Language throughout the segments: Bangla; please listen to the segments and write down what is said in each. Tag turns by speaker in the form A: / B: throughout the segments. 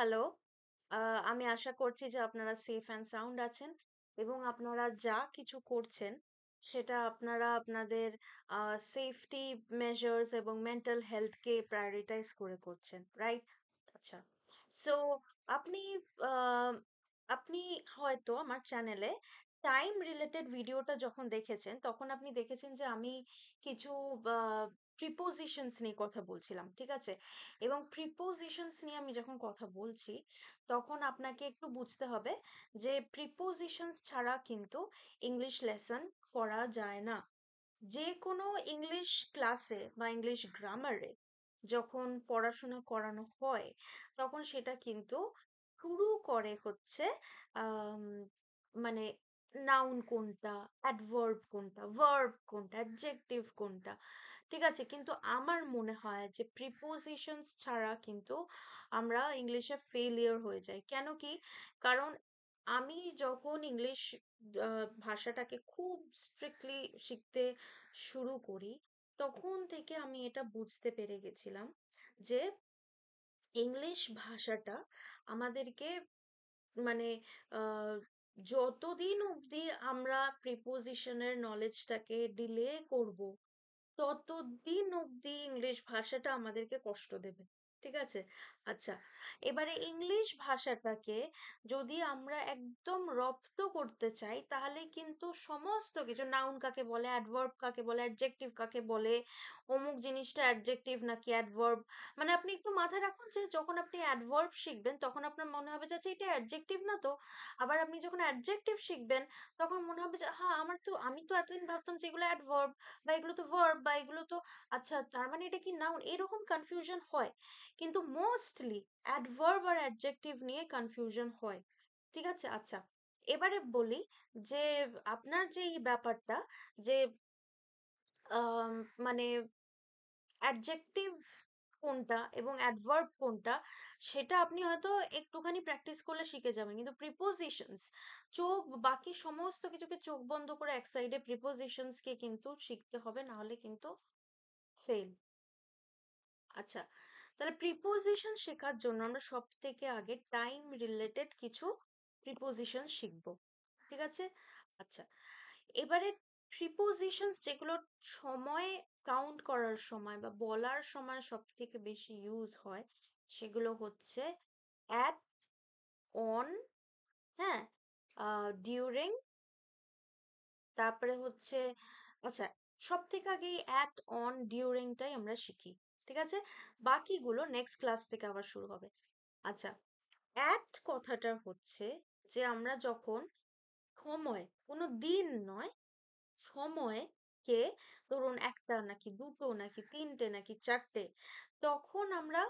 A: হ্যালো। আমি আশা করছি যে আপনারা সেফ অ্যান্ড সাউন্ড আছেন এবং আপনারা যা কিছু করছেন সেটা আপনারা আপনাদের সেফটি মেজার্স এবং মেন্টাল হেলথকে প্রায়োরিটাইজ করে করছেন, রাইট? আচ্ছা। সো আপনি আহ, আপনি হয়তো আমার চ্যানেলে টাইম রিলেটেড ভিডিওটা যখন দেখেছেন তখন আপনি দেখেছেন যে আমি কিছু প্রিপোজিশনস নিয়ে কথা বলছিলাম, ঠিক আছে? এবং প্রিপোজিশনস নিয়ে আমি যখন কথা বলছি তখন আপনাকে একটু বুঝতে হবে যে প্রিপোজিশনস ছাড়া কিন্তু ইংলিশ লেসন করা যায় না। যে কোনো ইংলিশ ক্লাসে বা ইংলিশ গ্রামারে যখন পড়াশোনা করানো হয় তখন সেটা কিন্তু শুরু করে হচ্ছে আম, মানে নাউন কোনটা, অ্যাডভার্ব কোনটা, ভার্ব কোনটা, অ্যাডজেক্টিভ কোনটা, ঠিক আছে? কিন্তু আমার মনে হয় যে প্রিপোজিশনস ছাড়া কিন্তু আমরা ইংলিশে ফেলিয়ার হয়ে যাই। কেন কি? কারণ আমি যখন ইংলিশ ভাষাটাকে খুব স্ট্রিক্টলি শিখতে শুরু করি তখন থেকে আমি এটা বুঝতে পেরে গেছিলাম যে ইংলিশ ভাষাটা আমাদেরকে মানে আহ, যতদিন অবধি আমরা প্রিপোজিশনের নলেজটাকে ডিলে করব ততদিন অবধি ইংলিশ ভাষাটা আমাদেরকে কষ্ট দেবে, ঠিক আছে? আচ্ছা, এবারে ইংলিশ ভাষাটাকে যদি আমরা একদম রপ্ত করতে চাই তাহলে কিন্তু সমস্ত কিছু নাউন কাকে বলে, অ্যাডভার্ব কাকে বলে, অ্যাডজেক্টিভ কাকে বলে, অমুক জিনিসটা অ্যাডজেক্টিভ নাকি অ্যাডভার্ব, মানে আপনি একটু মাথায় রাখুন যে যখন আপনি অ্যাডভার্ব শিখবেন তখন আপনার মনে হবে যে আচ্ছা এটা অ্যাডজেক্টিভ না তো। আবার আপনি যখন অ্যাডজেক্টিভ শিখবেন তখন মনে হবে যে হ্যাঁ আমি তো এতদিন ভাবতাম যে এগুলো অ্যাডভার্ব বা এগুলো তো ভার্ব বা এগুলো তো আচ্ছা তার মানে এটা কি নাউন, এরকম কনফিউশন হয়। কিন্তু মোস্টলি অ্যাডভার্ব আর অ্যাডজেক্টিভ নিয়ে কনফিউশন হয়, ঠিক আছে? আচ্ছা, এবারে বলি যে আপনার যে এই ব্যাপারটা যে আম, মানে অ্যাডজেক্টিভ কোনটা এবং অ্যাডভার্ব কোনটা সেটা আপনি হয়তো একটুখানি প্র্যাকটিস করলে শিখে যাবেন, কিন্তু প্রিপোজিশনস চোখ বাকি সমস্ত কিছুকে চোখ বন্ধ করে এক সাইডে প্রিপোজিশনস কে কিন্তু শিখতে হবে, না হলে কিন্তু ফেল। আচ্ছা, তাহলে প্রিপোজিশন শেখার জন্য আমরা সব থেকে আগে টাইম রিলেটেড কিছু প্রিপোজিশন শিখবো, ঠিক আছে? আচ্ছা, এবারে প্রিপোজিশনস যেগুলো সময় কাউন্ট করার সময় বা বলার সময় সব থেকে বেশি ইউজ হয় সেগুলো হচ্ছে অ্যাট, অন, হ্যাঁ, ডিউরিং, তারপরে হচ্ছে আচ্ছা সব থেকে আগে অ্যাট, অন, ডিউরিংটাই আমরা শিখি, ঠিক আছে? বাকিগুলো নেক্সট ক্লাস থেকে আবার শুরু হবে। আচ্ছা, অ্যাট কথাটা হচ্ছে যে আমরা যখন সময়, কোনো দিন নয়, সময়কে, ধরুন একটা নাকি দুটো নাকি তিনটে নাকি চারটে, তখন আমরা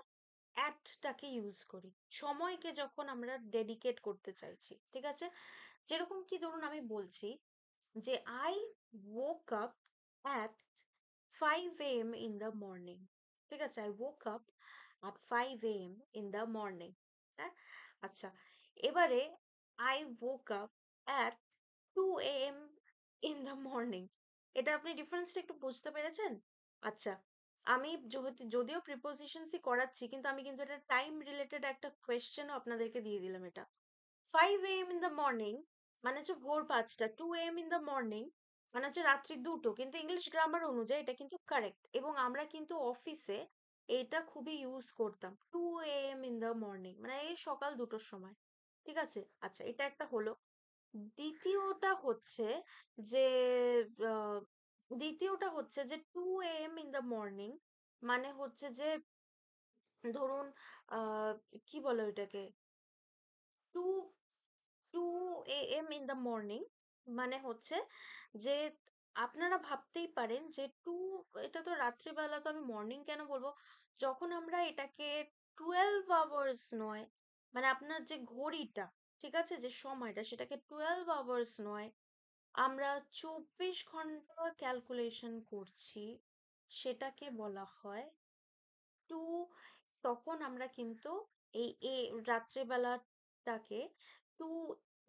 A: অ্যাটটাকে ইউজ করি। সময়কে যখন আমরা ডেডিকেট করতে চাইছি, ঠিক আছে? যেরকম কি ধরুন আমি বলছি যে I woke up at 5 a.m. in the morning, ঠিক আছে? I woke up at 5 a.m. in the morning, হ্যাঁ? আচ্ছা, এবারে I woke up at 2 a.m. in the morning, এটা আপনি ডিফারেন্সটা একটু বুঝতে পেরেছেন? আচ্ছা, আমি যদিও প্রিপোজিশনসই করাচ্ছি কিন্তু আমি কিন্তু এটা টাইম রিলেটেড একটা কোয়েশ্চেনও আপনাদেরকে দিয়ে দিলাম। এটা 5 a.m. in the morning মানে হচ্ছে ভোর 5টা, 2 a.m. in the morning মানে হচ্ছে রাত্রি 2টো, কিন্তু ইংলিশ গ্রামার অনুযায়ী এটা কিন্তু কারেক্ট এবং আমরা কিন্তু অফিসে এটা খুবই ইউজ করতাম। 2 a.m. in the morning মানে এই সকাল 2টোর সময়, ঠিক আছে? আচ্ছা, এটা একটা হলো। দ্বিতীয়টা হচ্ছে যে আহ, দ্বিতীয়টা হচ্ছে যে 2 a.m. in the morning মানে হচ্ছে যে ধরুন আহ কি বলে ওইটাকে, two two AM in the morning মানে হচ্ছে যে আপনারা ভাবতেই পারেন যে এটা তো রাত্রিবেলা, তো আমি মর্নিং কেন বলবো? যখন আমরা এটাকে 12 আওয়ার্স নয়, মানে আপনার যে ঘড়িটা, ঠিক আছে, যে সময়টা সেটাকে 12 আওয়ার্স নয়, আমরা 24 ঘন্টা ক্যালকুলেশন করছি, সেটাকে বলা হয় টু। তখন আমরা কিন্তু এই রাত্রেবেলাটাকে 2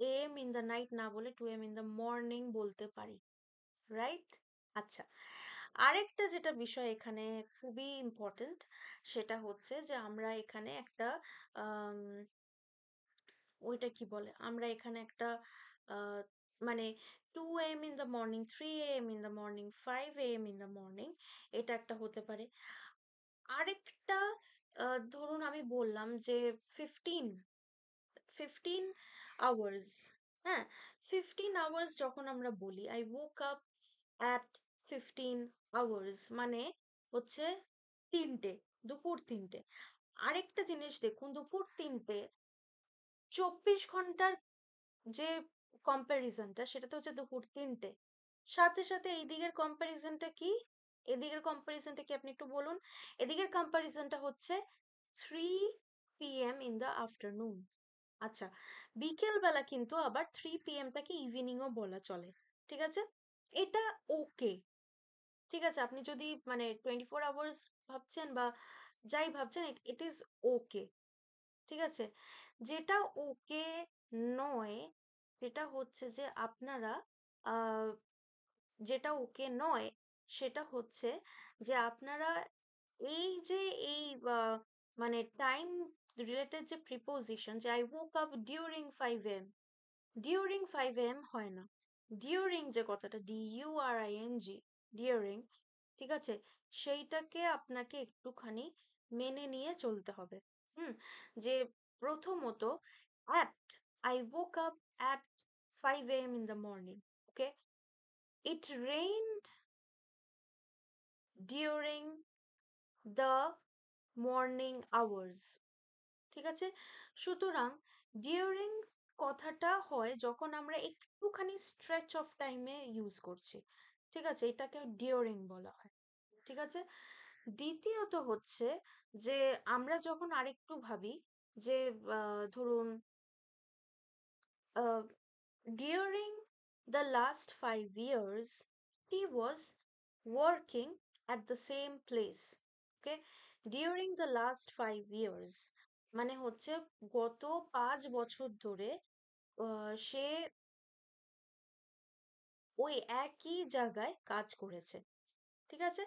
A: a.m. ইন দ্য নাইট না বলে 2 a.m. ইন দ্য মর্নিং বলতে পারি, রাইট? আচ্ছা, আরেকটা যেটা বিষয় এখানে খুবই ইম্পর্টেন্ট সেটা হচ্ছে যে আমরা এখানে একটা ওইটা কি বলে, আমরা এখানে একটা আহ, মানে 2 AM in the morning, 3 AM in the morning, 5 AM in the morning, এটা একটা হতে পারে। আরেকটা ধরুন আমি বললাম যে 15 15 আওয়ার্স, হ্যাঁ, 15 আওয়ার্স যখন আমরা বলি, I woke up at 15 hours, মানে হচ্ছে 3টে, দুপুর 3টে। আরেকটা জিনিস দেখুন, দুপুর 3টে 24 ঘন্টার যে কম্প্যারিজনটা, সেটা তো হচ্ছে দুপুর 3টে, সাথে সাথে এই দিকের কম্প্যারিজনটা কি, এদিকের কম্প্যারিজনটা কি আপনি একটু বলুন। এদিকের কম্প্যারিজনটা হচ্ছে 3 PM ইন দ্য আফটারনুন। আচ্ছা, বিকেল বেলা কিন্তু আবার 3 PM টাকে ইভিনিংও বলা চলে, ঠিক আছে, এটা ওকে, ঠিক আছে, আপনি যদি মানে 24 আওয়ার্স ভাবছেন বা যাই ভাবছেন, ইট ইজ ওকে, ঠিক আছে। যেটা ওকে নয়, সেটা হচ্ছে যে আপনারা আহ যেটা ওকে নয় সেটা হচ্ছে যে আপনারা এই যে এই মানে টাইম রিলেটেড যে প্রিপোজিশন, যে I woke up during 5 AM, during 5 AM হয় না, ডিউরিং যে কথাটা, DURING, ডিউরিং, ঠিক আছে, সেইটাকে আপনাকে একটুখানি মেনে নিয়ে চলতে হবে। হুম, যে প্রথমত at, I woke up at 5 AM in the morning, okay, it rained during the morning hours, ঠিক আছে। সুতরাং ডিউরিং কথাটা হয় যখন আমরা একটুখানি স্ট্রেচ অফ টাইমে ইউজ করছি, ঠিক আছে, এটাকে ডিউরিং বলা হয়, ঠিক আছে। দ্বিতীয়ত হচ্ছে যে আমরা যখন আরেকটু ভাবি যে ধরুন during the last 5 years he was working at the same place, okay, during the last 5 years মানে হচ্ছে গত 5 বছর ধরে সে ওই একই জায়গায় কাজ করেছে, ঠিক আছে।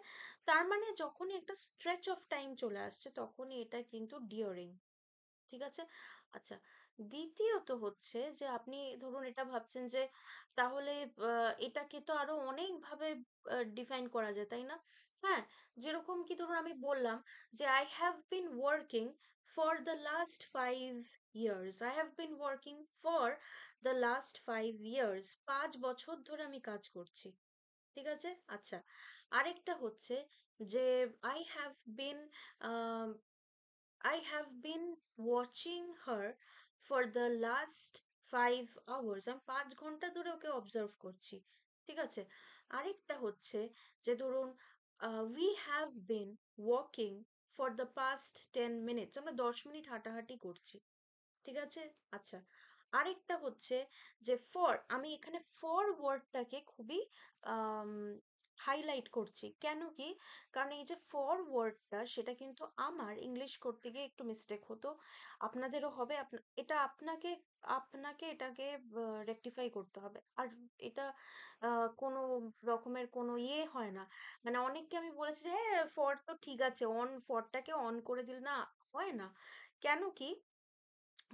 A: তার মানে যখনই একটা স্ট্রেচ অফ টাইম চলে আসছে তখনই এটা কিন্তু ডিউরিং, ঠিক আছে। আচ্ছা, দ্বিতীয়ত হচ্ছে যে আপনি ধরুন এটা ভাবছেন যে তাহলে এটাকে তো আরো অনেক ভাবে ডিফাইন করা যায়, তাই না? হ্যাঁ, যেরকম কি ধরুন আমি বললাম যে I have been working for the last 5 years, I have been working for the last 5 years, 5 বছর ধরে আমি কাজ করছি, ঠিক আছে। আচ্ছা, আরেকটা হচ্ছে যে I have been I have been watching her for the last 5 hours, আমি 5 ঘন্টা ধরে ওকে অবজার্ভ করছি, ঠিক আছে। আরেকটা হচ্ছে যে ধরুন we have been walking for the past 10 minutes, আমরা 10 মিনিট হাঁটাহাঁটি করছি, ঠিক আছে। আচ্ছা, আরেকটা হচ্ছে যে ফর, আমি এখানে ফর ওয়ার্ডটাকে খুবই হাইলাইট করছি, কেন কি, কারণ এই যে ফর ওয়ার্ডটা সেটা কিন্তু আমার ইংলিশ করতে গিয়ে একটু মিস্টেক হতো, আপনাদেরও হবে, এটা আপনাকে আপনাকে এটাকে রেকটিফাই করতে হবে। আর এটা কোনো রকমের কোনো ইয়ে হয় না, মানে অনেককে আমি বলেছি যে হ্যাঁ ফর তো ঠিক আছে, অন, ফরটাকে অন করে দিল না, হয় না, কেন কি,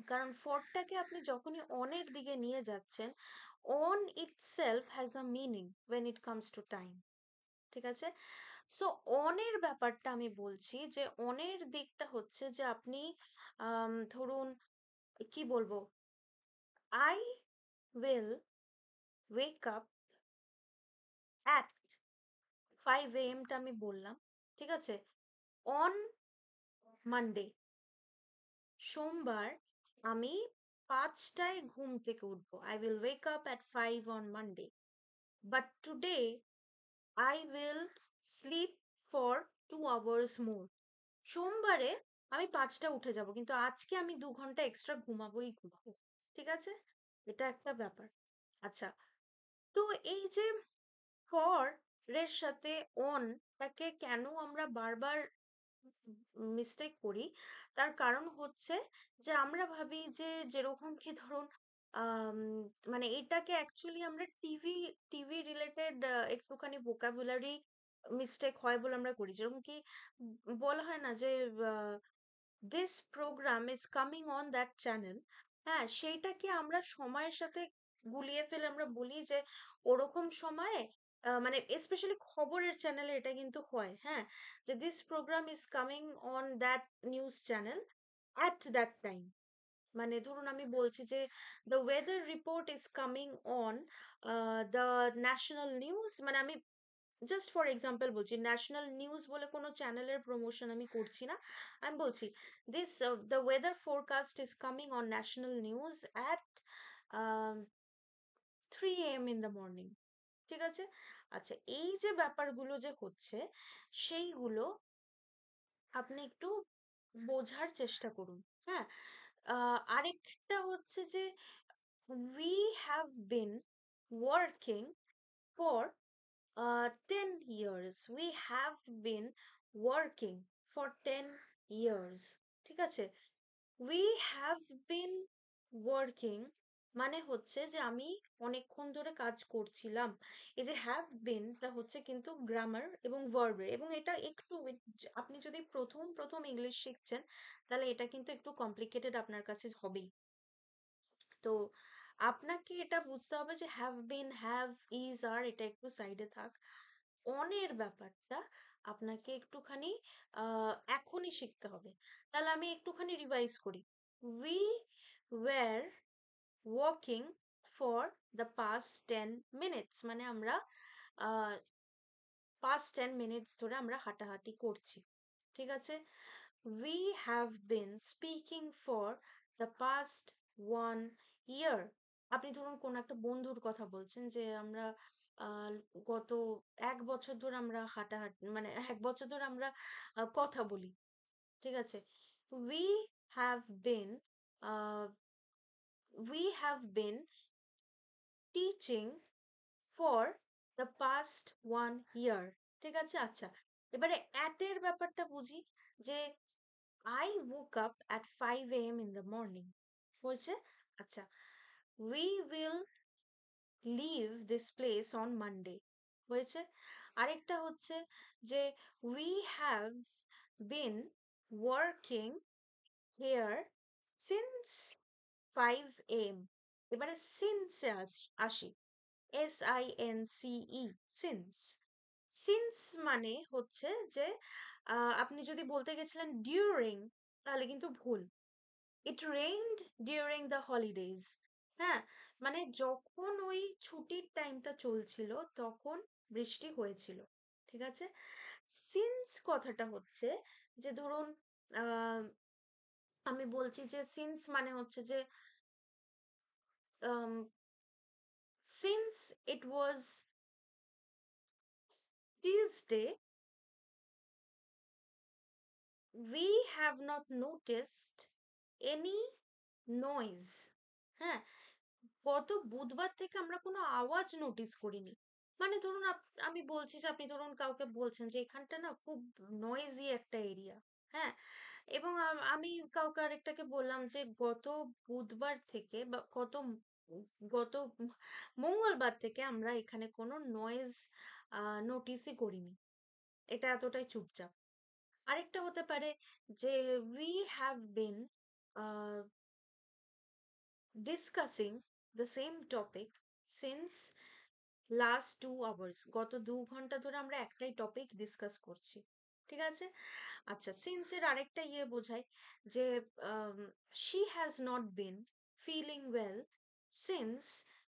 A: কারণ ফরটাকে আপনি যখনই অনের দিকে নিয়ে যাচ্ছেন, on itself has a meaning when it comes to time, ঠিক আছে। সো অনের ব্যাপারটা আমি বলছি যে অনের দিকটা হচ্ছে যে আপনি ধরুন কি বলবো, I will wake up at 5 AM টা আমি বললাম, ঠিক আছে, অন মানডে, সোমবার আমি 5টায় ঘুম থেকে উঠবো, I will wake up at 5 on Monday, but today I will sleep for 2 hours more. সোমবারে আমি 5টা উঠে যাব, কিন্তু আজকে আমি 2 ঘন্টা এক্সট্রা ঘুমাবোই ঘুমাবো, ঠিক আছে, এটা একটা ব্যাপার। আচ্ছা, তো এই যে ফর এর সাথে অন তাকে কেন আমরা বারবার মিস্টেক করি, তার কারণ হচ্ছে যে আমরা ভাবি যে যেরকম কি ধরুন আম, মানে এটাকে অ্যাকচুয়ালি আমরা টিভি টিভি রিলেটেড একটুখানি ভোকাবুলারি মিস্টেক হয় বলে আমরা করি, যেরকম কি বলা হয় না যে this programme is coming on that channel, হ্যাঁ, সেইটাকে আমরা সময়ের সাথে গুলিয়ে ফেলে আমরা বলি যে ওরকম সময়ে মানে স্পেশালি খবরের চ্যানেলে এটা কিন্তু হয়, হ্যাঁ? যে this programme is coming on that news channel at that time. মানে ধরুন আমি বলছি যে the weather report is coming on the national news, মানে আমি জাস্ট ফর এক্সাম্পল বলছি, ন্যাশনাল নিউজ বলে কোনো চ্যানেলের প্রমোশন আমি করছি না। আমি বলছি this the weather forecast is coming on national news at 3 AM in the morning. ঠিক আছে? আচ্ছা, এই যে ব্যাপারগুলো যে হচ্ছে সেইগুলো আপনি একটু বোঝার চেষ্টা করুন। হ্যাঁ, আরেকটা হচ্ছে যে we have been working for 10 years. We have been working for 10 years. ঠিক আছে? We have been working মানে হচ্ছে যে আমি অনেকক্ষণ ধরে কাজ করছিলাম। এই যে have been টা হচ্ছে কিন্তু গ্রামার এবং ভার্বের, এবং এটা একটু আপনি যদি প্রথম প্রথম ইংলিশ শিখছেন তাহলে এটা কিন্তু একটু কমপ্লিকেটেড আপনার কাছে হবেই। তো আপনাকে এটা বুঝতে হবে যে হ্যাভ বিন, হ্যাভ, ইজ, আর এটা একটু সাইডে থাক। অনের ব্যাপারটা আপনাকে একটুখানি এখনই শিখতে হবে। তাহলে আমি একটুখানি রিভাইজ করি। We were walking for the past 10 minutes, মানে আমরা পাস্ট 10 মিনিটস ধরে আমরা হাঁটাহাঁটি করছি। ঠিক আছে? We have been speaking for the past 1 year. আপনি ধরুন কোন একটা বন্ধুর কথা বলছেন যে আমরা আহ, গত 1 বছর ধরে আমরা হাঁটাহাঁটি, মানে 1 বছর ধরে আমরা কথা বলি। ঠিক আছে? We have been uh, we have been teaching for the past 1 year. ঠিক আছে? আচ্ছা, এবারে at এর ব্যাপারটা বুঝি, যে I woke up at 5 a.m. in the morning. হয়েছে? আচ্ছা, we will leave this place on Monday. হয়েছে? আরেকটা হচ্ছে যে we have been working here since 5 a.m. এবারে since এ আসি। SINCE, since। since মানে হচ্ছে যে আপনি যদি বলতে গেছিলেন during, তাহলে কিন্তু ভুল। It rained during the holidays. হ্যাঁ, মানে যখন ওই ছুটির টাইমটা চলছিল তখন বৃষ্টি হয়েছিল। ঠিক আছে? সিন্স কথাটা হচ্ছে যে ধরুন আহ, আমি বলছি যে সিন্স মানে হচ্ছে যে since it was Tuesday, we have not noticed any noise. হ্যাঁ, গত বুধবার থেকে আমরা কোনো আওয়াজ নোটিস করিনি। মানে ধরুন আমি বলছি যে আপনি ধরুন কাউকে বলছেন যে এখানটা না খুব নয়েজি একটা এরিয়া। হ্যাঁ, এবং আমি কাউকে আরেকটাকে বললাম যে গত বুধবার থেকে বা গত মঙ্গলবার থেকে আমরা এখানে কোনো নয়েজ নোটিসই করিনি, এটা এতটাই চুপচাপ। আরেকটা হতে পারে যে we have been uh, discussing the same topic since last 2 hours. গত 2 ঘন্টা ধরে আমরা একটাই টপিক ডিসকাস করছি। ঠিক আছে? আচ্ছা, সিন্স এর আরেকটা বোঝায় যে she has not been feeling well since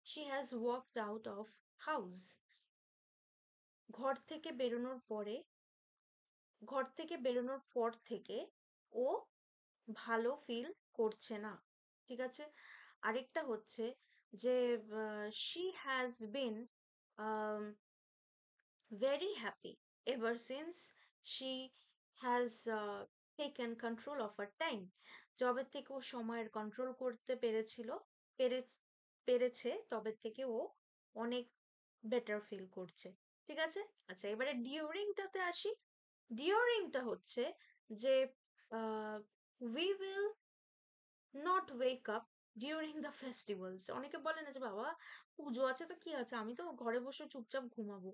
A: she has walked out of house. ঘর থেকে বেরোনোর পরে, ঘর থেকে বেরোনোর পর থেকে ও ভালো ফিল করছে না। ঠিক আছে? আরেকটা হচ্ছে যে she has been um, very happy ever since she has taken control of her time. যবে থেকে ও সময়ের কন্ট্রোল করতে পেরে পেরেছে তবে থেকে ও অনেক বেটার ফিল করছে। ঠিক আছে? আচ্ছা, এবারে ডিউরিংটাতে আসি। ডিউরিংটা হচ্ছে যে we will not wake up during the festivals. অনেকে বলে না যে বাবা পুজো আছে তো কি আছে, আমি তো ঘরে বসে চুপচাপ ঘুমাবো।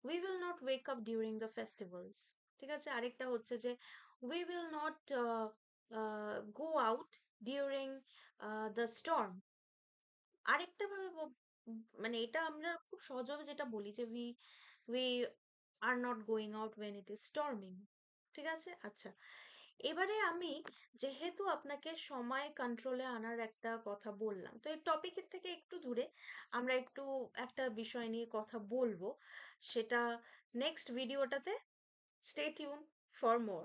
A: We will not wake up during the festivals. ঠিক আছে? আরেকটা হচ্ছে যে we will not go out during the storm. আরেকটা ভাবে মানে এটা আমরা খুব সহজভাবে যেটা বলি যে we are not going out when it is storming। ঠিক আছে? আচ্ছা, এবারে আমি যেহেতু আপনাকে সময় কন্ট্রোলে আনার একটা কথা বললাম, তো এই টপিকের থেকে একটু দূরে আমরা একটু একটা বিষয় নিয়ে কথা বলবো, সেটা নেক্সট ভিডিওটাতে। Stay tune for more.